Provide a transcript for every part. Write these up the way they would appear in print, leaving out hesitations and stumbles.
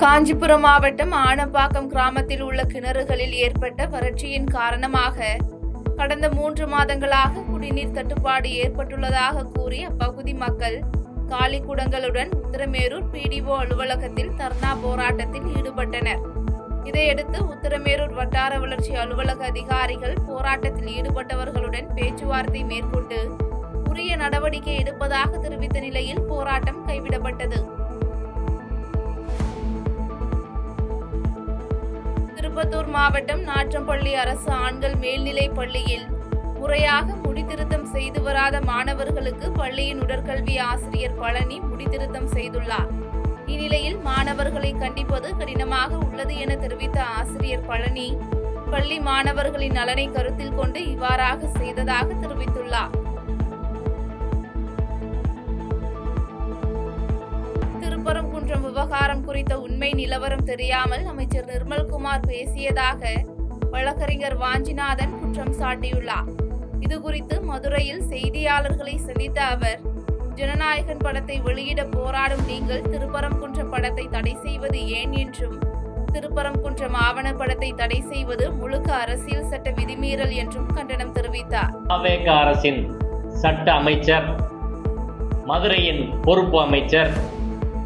காஞ்சிபுரம் மாவட்டம் ஆனப்பாக்கம் கிராமத்தில் உள்ள கிணறுகளில் ஏற்பட்ட வறட்சியின் காரணமாக கடந்த 3 மாதங்களாக குடிநீர் தட்டுப்பாடு ஏற்பட்டுள்ளதாக கூறி அப்பகுதி மக்கள் காலி குடங்களுடன் உத்திரமேரூர் பிடிஓ அலுவலகத்தில் தர்ணா போராட்டத்தில் ஈடுபட்டனர். இதையடுத்து உத்திரமேரூர் வட்டார வளர்ச்சி அலுவலக அதிகாரிகள் போராட்டத்தில் ஈடுபட்டவர்களுடன் பேச்சுவார்த்தை மேற்கொண்டு உரிய நடவடிக்கை எடுப்பதாக தெரிவித்த நிலையில் போராட்டம் கைவிடப்பட்டது. திருப்பத்தூர் மாவட்டம் நாற்றம்பள்ளி அரசு ஆண்கள் மேல்நிலைப் பள்ளியில் முறையாக முடித்திருத்தம் செய்து வராத மாணவர்களுக்கு பள்ளியின் உடற்கல்வி ஆசிரியர் பழனி முடித்திருத்தம் செய்துள்ளார். இந்நிலையில் மாணவர்களை கண்டிப்பது கடினமாக உள்ளது என தெரிவித்த ஆசிரியர் பழனி பள்ளி மாணவர்களின் நலனை கருத்தில் கொண்டு இவ்வாறாக செய்ததாக தெரிவித்துள்ளார். திருப்பரங்குன்றம் விவகாரம் குறித்த உண்மை நிலவரம் தெரியாமல் அமைச்சர் நிர்மல்குமார் பேசியதாக வழக்கறிஞர் வாஞ்சிநாதன் குற்றம் சாட்டியுள்ளார். இதுகுறித்து மதுரையில் செய்தியாளர்களை சந்தித்த அவர், ஜனநாயகன் படத்தை வெளியிட போராடும் நீங்கள் திருப்பரங்குன்றம் படத்தை தடை செய்வது ஏன் என்றும், திருப்பரங்குன்றம் ஆவண படத்தை தடை செய்வது முழுக்க அரசியல் சட்ட விதிமீறல் என்றும் கண்டனம் தெரிவித்தார். அரசின் சட்ட அமைச்சர், மதுரையின் பொறுப்பு அமைச்சர்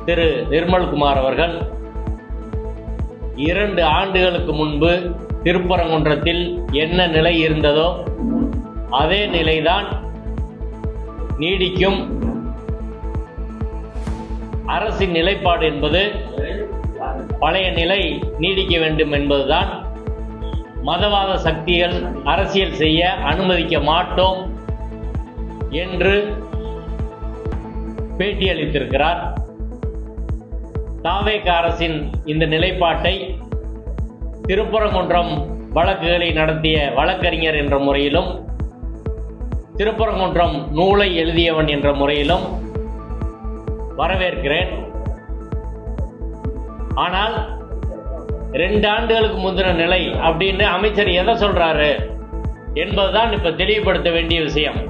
திரு நிர்மல்குமார் அவர்கள் 2 ஆண்டுகளுக்கு முன்பு திருப்பரங்குன்றத்தில் என்ன நிலை இருந்ததோ அதே நிலைதான் நீடிக்கும். அரசின் நிலைப்பாடு என்பது பழைய நிலை நீடிக்க வேண்டும் என்பதுதான். மதவாத சக்திகள் அரசியல் செய்ய அனுமதிக்க மாட்டோம் என்று பேட்டியளித்திருக்கிறார். தாவேக அரசின் இந்த நிலைப்பாட்டை திருப்பரங்குன்றம் வழக்குகளை நடத்திய வழக்கறிஞர் என்ற முறையிலும், திருப்பரங்குன்றம் நூலை எழுதியவன் என்ற முறையிலும் வரவேற்கிறேன். ஆனால் 2 ஆண்டுகளுக்கு முந்தின நிலை அப்படின்னு அமைச்சர் எதை சொல்றாரு என்பதுதான் இப்ப தெளிவுபடுத்த வேண்டிய விஷயம்.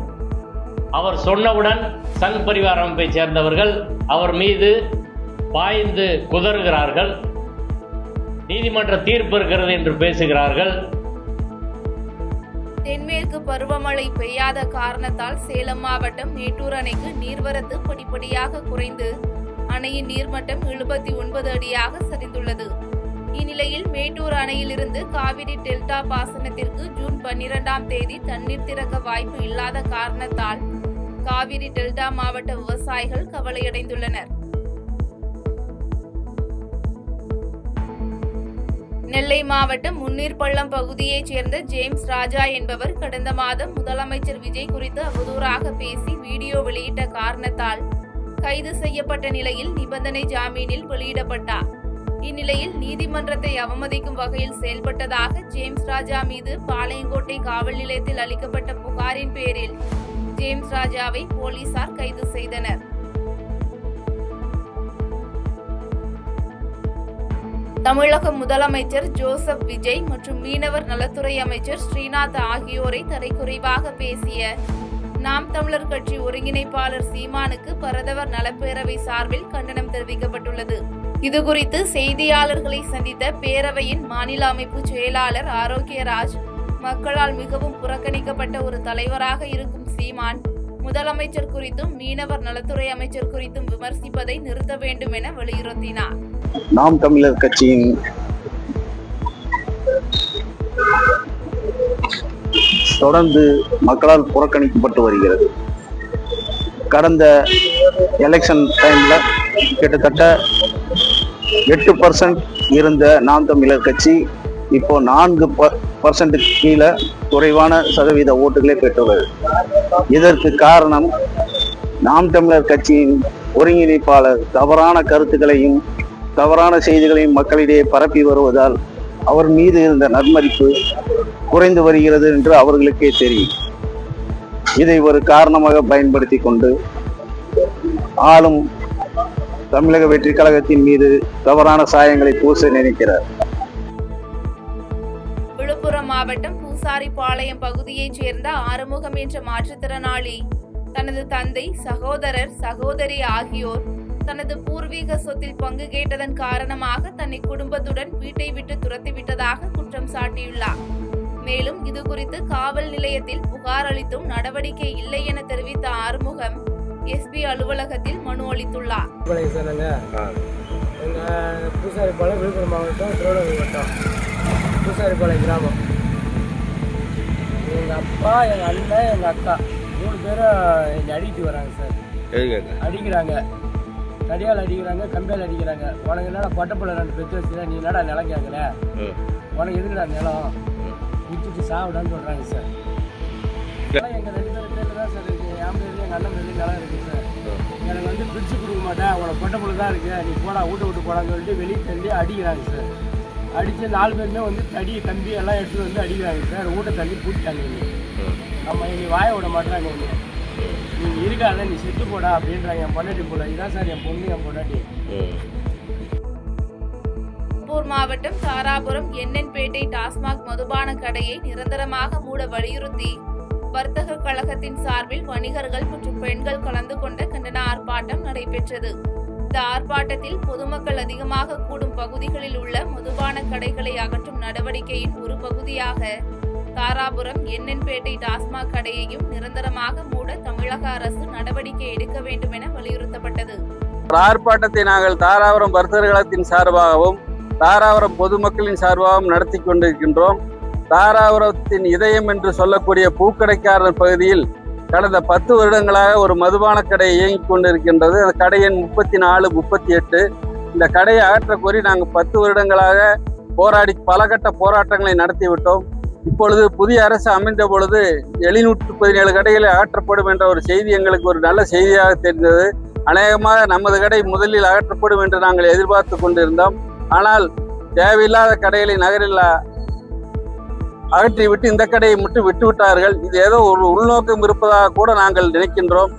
அவர் சொன்னவுடன் சங் பரிவார் அமைப்பை சேர்ந்தவர்கள் அவர் மீது பாய்ந்து குதறுகிறார்கள். நீதிமன்ற தீர்ப்பு இருக்கிறது என்று பேசுகிறார்கள். தென்மேற்கு பருவமழை பெய்யாத காரணத்தால் சேலம் மாவட்டம் மேட்டூர் அணைக்கு நீர்வரத்து படிப்படியாக குறைந்து அணையின் நீர்மட்டம் 79 அடியாக சரிந்துள்ளது. இந்நிலையில் மேட்டூர் அணையிலிருந்து காவிரி டெல்டா பாசனத்திற்கு ஜூன் 12ஆம் தேதி தண்ணீர் திறக்க வாய்ப்பு இல்லாத காரணத்தால் காவிரி டெல்டா மாவட்ட விவசாயிகள் கவலையடைந்துள்ளனர். நெல்லை மாவட்டம் முன்னீர்பள்ளம் பகுதியைச் சேர்ந்த ஜேம்ஸ் ராஜா என்பவர் கடந்த மாதம் முதலமைச்சர் விஜய் குறித்து அவதூறாக பேசி வீடியோ வெளியிட்ட காரணத்தால் கைது செய்யப்பட்ட நிலையில் நிபந்தனை ஜாமீனில் வெளியிடப்பட்டார். இந்நிலையில் நீதிமன்றத்தை அவமதிக்கும் வகையில் செயல்பட்டதாக ஜேம்ஸ் ராஜா மீது பாளையங்கோட்டை காவல் நிலையத்தில் அளிக்கப்பட்ட புகாரின் பேரில் ஜேம்ஸ் ராஜாவை போலீசார் கைது செய்தனர். தமிழக முதலமைச்சர் ஜோசப் விஜய் மற்றும் மீனவர் நலத்துறை அமைச்சர் ஸ்ரீநாத் ஆகியோரை தரைக்குறைவாக பேசிய நாம் தமிழர் கட்சி ஒருங்கிணைப்பாளர் சீமானுக்கு பரதவர் நலப்பேரவை சார்பில் கண்டனம் தெரிவிக்கப்பட்டுள்ளது. இதுகுறித்து செய்தியாளர்களை சந்தித்த பேரவையின் மாநில அமைப்பு செயலாளர் ஆரோக்கியராஜ், மக்களால் மிகவும் புறக்கணிக்கப்பட்ட ஒரு தலைவராக இருக்கும் சீமான் முதலமைச்சர் குறித்தும் மீனவர் நலத்துறை அமைச்சர் குறித்தும் விமர்சிப்பதை நிறுத்த வேண்டும் என வலியுறுத்தினார். நாம் தமிழர் கட்சியின் தொடர்ந்து மக்களால் புறக்கணிக்கப்பட்டு வருகிறது. கடந்த எலெக்ஷன் டைம்ல கிட்டத்தட்ட 8% இருந்த நாம் தமிழர் கட்சி இப்போ 4% கீழே குறைவான சதவீத ஓட்டுகளை பெற்றுள்ளது. இதற்கு காரணம் நாம் தமிழர் கட்சியின் ஒருங்கிணைப்பாளர் தவறான கருத்துக்களையும் தவறான செய்திகளையும் மக்களிடையே பரப்பி வருவதால் அவர் மீது இருந்த நன்மதிப்பு குறைந்து வருகிறது என்று அவர்களுக்கே தெரியும். இதை ஒரு காரணமாக பயன்படுத்தி கொண்டு ஆளும் தமிழக வெற்றி கழகத்தின் மீது தவறான சாயங்களை பூச நினைக்கிறார். விழுப்புரம் மாவட்டம் பூசாரிபாளையம் பகுதியைச் சேர்ந்த ஆறுமுகம் என்ற மாற்றுத்திறனாளி தனது தந்தை, சகோதரர், சகோதரி ஆகியோர் தனது பூர்வீக சொத்தில் பங்கு கேட்டதன் காரணமாக தன்னை குடும்பத்துடன் வீட்டை விட்டு துரத்திவிட்டதாக குற்றம் சாட்டியுள்ளார். மேலும் இதுகுறித்து காவல் நிலையத்தில் புகார் அளித்தும் நடவடிக்கை இல்லை என தெரிவித்த ஆறுமுகம் எஸ்பி அலுவலகத்தில் மனு அளித்துள்ளார். பூசாரிப்பாளையம் விழுப்புரம் மாவட்டம் திருவண்ணாமலை வட்டம் பூசாரிப்பாளையம் கிராமம். எங்கள் அப்பா, எங்கள் அண்ணன், எங்கள் அக்கா 3 பேரும் என்னை அடிக்கிட்டு வராங்க சார். அடிக்கிறாங்க, கடியால் அடிக்கிறாங்க, கம்பியால் அடிக்கிறாங்க. உனக்கு என்னடா பட்டப்பிள்ளை 2 பெற்று வச்சுனா நீ என்னடா நிலம் கேட்குற, உனக்கு எதுக்குடா நிலம் விட்டுட்டு சாப்பிடான்னு சொல்கிறாங்க சார். எங்கள் 2 பேர் பேரில் தான் சார் இருக்குது. என் பேர்லேயும் எங்கள் அண்ணன் பேர்லேயும் நிலம் இருக்குது சார். எனக்கு வந்து பிரித்து கொடுக்க மாட்டேன், உனக்கு பட்டப்பிள்ளை தான் இருக்குது, நீ போடா வீட்டை விட்டு போடான்னு சொல்லிட்டு வெளியே தள்ளி அடிக்கிறாங்க சார். அடித்து 4 பேருமே வந்து தடி கம்பி எல்லாம் எடுத்துகிட்டு வந்து அடிக்கிறாங்க சார். வீட்டை தள்ளி பூட்டிட்டாங்க. நம்ம இனி வாய விட மாட்டேறாங்க. நீங்கள் இருக்காத, நீ செத்து போடா அப்படின்றாங்க. என் பொண்டாட்டி போல இதான் சார் என் பொண்ணு, என் பொண்டாட்டி. திருப்பூர் மாவட்டம் தாராபுரம் எண்ணன்பேட்டை டாஸ்மாக் மதுபான கடையை நிரந்தரமாக மூட வலியுறுத்தி வர்த்தக கழகத்தின் சார்பில் வணிகர்கள் மற்றும் பெண்கள் கலந்து கொண்ட கண்டன ஆர்ப்பாட்டம் நடைபெற்றது. இந்த ஆர்ப்பாட்டத்தில் பொதுமக்கள் அதிகமாக கூடும் பகுதிகளில் உள்ள மதுபான கடைகளை அகற்றும் நடவடிக்கையின் ஒரு பகுதியாக தாராபுரம் எண்ணன்பேட்டை டாஸ்மாக் கடையையும் நிரந்தரமாக மூட தமிழக அரசு நடவடிக்கை எடுக்க வேண்டும் என வலியுறுத்தப்பட்டது. ஆர்ப்பாட்டத்தை நாங்கள் தாராபுரம் வர்த்தக கழகத்தின் சார்பாகவும் தாராபுரம் பொதுமக்களின் சார்பாகவும் நடத்தி கொண்டிருக்கின்றோம். தாராபுரத்தின் இதயம் என்று சொல்லக்கூடிய பூக்கடைக்காரர் பகுதியில் கடந்த 10 வருடங்களாக ஒரு மதுபான கடை இயங்கிக் கொண்டிருக்கின்றது. அந்த கடை எண் 34, 38. இந்த கடையை அகற்ற கோரி நாங்கள் 10 வருடங்களாக போராடி பல கட்ட போராட்டங்களை நடத்திவிட்டோம். இப்பொழுது புதிய அரசு அமைந்த பொழுது 717 கடைகளை அகற்றப்படும் என்ற ஒரு செய்தி எங்களுக்கு ஒரு நல்ல செய்தியாக தெரிந்தது. அநேகமாக நமது கடை முதலில் அகற்றப்படும் என்று நாங்கள் எதிர்பார்த்து கொண்டிருந்தோம். ஆனால் தேவையில்லாத கடைகளை நகரில் அகற்றிவிட்டு இந்த கடையை மட்டும் விட்டுவிட்டார்கள். இது ஏதோ ஒரு உள்நோக்கம் இருப்பதாக கூட நாங்கள் நினைக்கின்றோம்.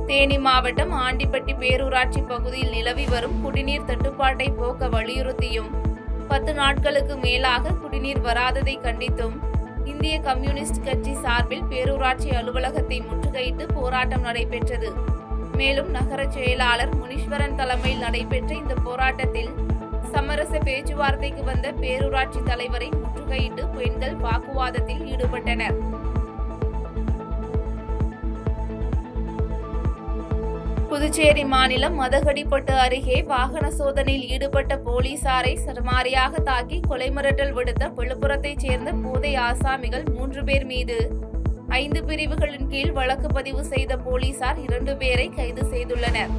தேனி மாவட்டம் ஆண்டிப்பட்டி பேரூராட்சி பகுதியில் நிலவி வரும் குடிநீர் தட்டுப்பாட்டை போக்க வலியுறுத்தியும் 10 நாட்களுக்கு மேலாக குடிநீர் வராததை கண்டித்தும் இந்திய கம்யூனிஸ்ட் கட்சி சார்பில் பேரூராட்சி அலுவலகத்தை முற்றுகையிட்டு போராட்டம் நடைபெற்றது. மேலும் நகர செயலாளர் முனீஸ்வரன் தலைமையில் நடைபெற்ற இந்த போராட்டத்தில் சமரச பேச்சுவார்த்தைக்கு வந்த பேரூராட்சி தலைவரை முற்றுகையிட்டு பெண்கள் வாக்குவாதத்தில் ஈடுபட்டனர். புதுச்சேரி மாநிலம் மதகடிப்பட்டு அருகே வாகன சோதனையில் ஈடுபட்ட போலீசாரை சரமாரியாக தாக்கி கொலை மிரட்டல் விடுத்த விழுப்புரத்தைச் சேர்ந்த போதை ஆசாமிகள் 3 பேர் மீது 5 பிரிவுகளின் கீழ் வழக்கு பதிவு செய்த போலீசார் 2 பேரை கைது செய்துள்ளனர்.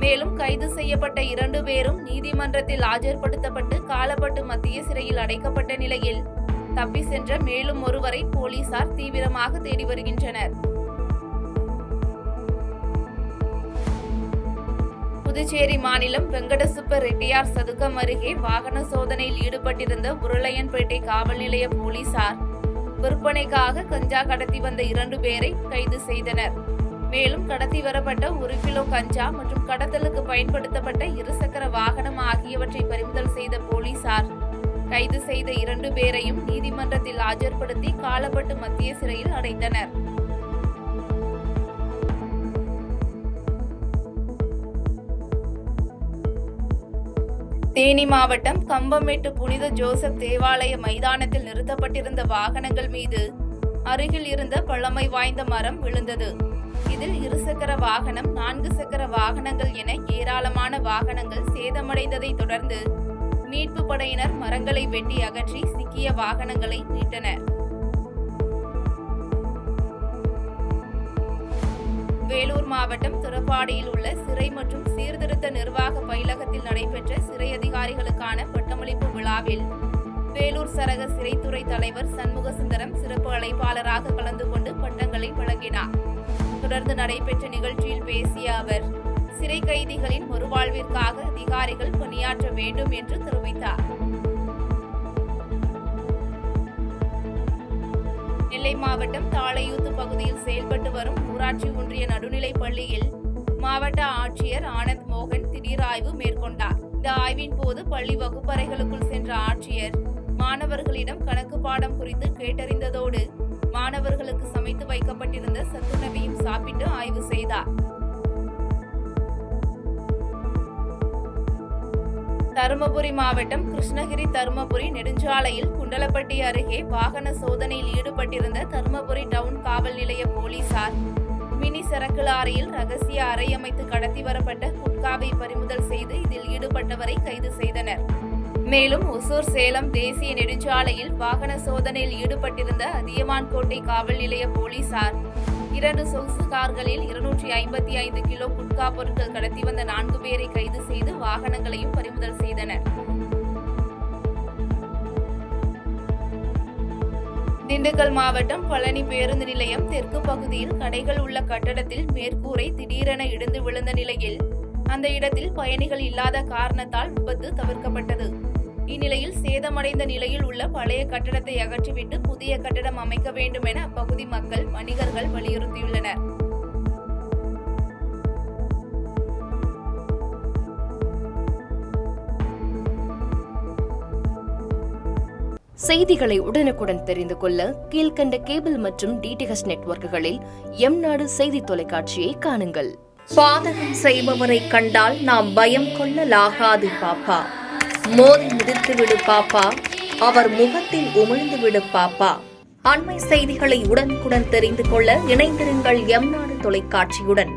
மேலும் கைது செய்யப்பட்ட 2 பேரும் நீதிமன்றத்தில் ஆஜர்படுத்தப்பட்டு காலப்பட்டு மத்திய சிறையில் அடைக்கப்பட்ட நிலையில் தப்பி சென்ற மேலும் ஒருவரை போலீசார் தீவிரமாக தேடி வருகின்றனர். புதுச்சேரி மாநிலம் வெங்கடசுப்ப ரெட்டியார் சதுக்கம் அருகே வாகன சோதனையில் ஈடுபட்டிருந்த உருளையன்பேட்டை காவல் நிலைய போலீசார் விற்பனைக்காக கஞ்சா கடத்தி வந்த 2 பேரை கைது செய்தனர். மேலும் கடத்தி வரப்பட்ட 1 கிலோ கஞ்சா மற்றும் கடத்தலுக்கு பயன்படுத்தப்பட்ட 2 சக்கர வாகனம் ஆகியவற்றை பறிமுதல் செய்த போலீசார் கைது செய்த 2 பேரையும் நீதிமன்றத்தில் ஆஜர்படுத்தி காலப்பட்டு மத்திய சிறையில் அடைத்தனர். தேனி மாவட்டம் கம்பமேட்டு புனித ஜோசப் தேவாலய மைதானத்தில் நிறுத்தப்பட்டிருந்த வாகனங்கள் மீது அருகில் இருந்த பழமை வாய்ந்த மரம் விழுந்தது. இதில் 2 சக்கர வாகனம், 4 சக்கர வாகனங்கள் என ஏராளமான வாகனங்கள் சேதமடைந்ததை தொடர்ந்து மீட்பு படையினர் மரங்களை வெட்டி அகற்றி சிக்கிய வாகனங்களை மீட்டனர். வேலூர் மாவட்டம் துறப்பாடியில் உள்ள சிறை மற்றும் சீர்திருத்த நிர்வாக பயிலகத்தில் நடைபெற்ற சிறை அதிகாரிகளுக்கான பட்டமளிப்பு விழாவில் வேலூர் சரக சிறைத்துறை தலைவர் சண்முகசுந்தரம் சிறப்பு அழைப்பாளராக கலந்து கொண்டு பட்டங்களை வழங்கினார். தொடர்ந்து நடைபெற்ற நிகழ்ச்சியில் பேசிய அவர், சிறை கைதிகளின் மறுவாழ்விற்காக அதிகாரிகள் பணியாற்ற வேண்டும் என்று தெரிவித்தார். நெல்லை மாவட்டம் தாளையூத்து பகுதியில் செயல்பட்டு வரும் ஊராட்சி ஒன்றிய நடுநிலைப் பள்ளியில் மாவட்ட ஆட்சியர் ஆனந்த் மோகன் திடீர் ஆய்வு மேற்கொண்டார். இந்த ஆய்வின் போது பள்ளி வகுப்பறைகளுக்குள் சென்ற ஆட்சியர் மாணவர்களிடம் கணக்கு பாடம் குறித்து கேட்டறிந்ததோடு மாணவர்களுக்கு சமைத்து வைக்கப்பட்டிருந்த சத்துணவையும் சாப்பிட்டு ஆய்வு செய்தார். தருமபுரி மாவட்டம் கிருஷ்ணகிரி தருமபுரி நெடுஞ்சாலையில் குண்டலப்பட்டி அருகே வாகன சோதனையில் ஈடுபட்டிருந்த தருமபுரி டவுன் காவல் நிலைய போலீசார் மினி சரக்கு லாரியில் ரகசிய அறை அமைத்து கடத்தி வரப்பட்ட குட்காவை பறிமுதல் செய்து இதில் ஈடுபட்டவரை கைது செய்தனர். மேலும் ஒசூர் சேலம் தேசிய நெடுஞ்சாலையில் வாகன சோதனையில் ஈடுபட்டிருந்த அதியமான்கோட்டை காவல் நிலைய போலீசார் 2 சொகுசு கார்களில் 255 கிலோ குட்கா பொருட்கள் கடத்தி வந்த 4 பேரை கைது செய்து வாகனங்களையும் பறிமுதல் செய்தனர். திண்டுக்கல் மாவட்டம் பழனி பேருந்து நிலையம் தெற்கு பகுதியில் கடைகள் உள்ள கட்டடத்தில் மேற்கூரை திடீரென இடிந்து விழுந்த நிலையில் அந்த இடத்தில் பயணிகள் இல்லாத காரணத்தால் விபத்து தவிர்க்கப்பட்டது. இந்நிலையில் சேதமடைந்த நிலையில் உள்ள பழைய கட்டடத்தை அகற்றிவிட்டு புதிய கட்டடம் அமைக்க வேண்டும் என அப்பகுதி மக்கள் வணிகர்கள் வலியுறுத்தியுள்ளனர். செய்திகளை உடனுக்குடன் தெரிந்து கொள்ள கீழ்கண்ட கேபிள் மற்றும் டிடிஎச் நெட்வொர்க்குகளில் எம்நாடு செய்தி தொலைக்காட்சியை காணுங்கள். பாதகம் செய்பவரை கண்டால் நாம் பயம் கொள்ளலாகாது பாப்பா. மோதி மிதித்து விடு பாப்பா, அவர் முகத்தில் உமிழ்ந்து விடு பாப்பா. அண்மை செய்திகளை உடனுக்குடன் தெரிந்து கொள்ள இணைந்திருங்கள் எம்நாடு தொலைக்காட்சியுடன்.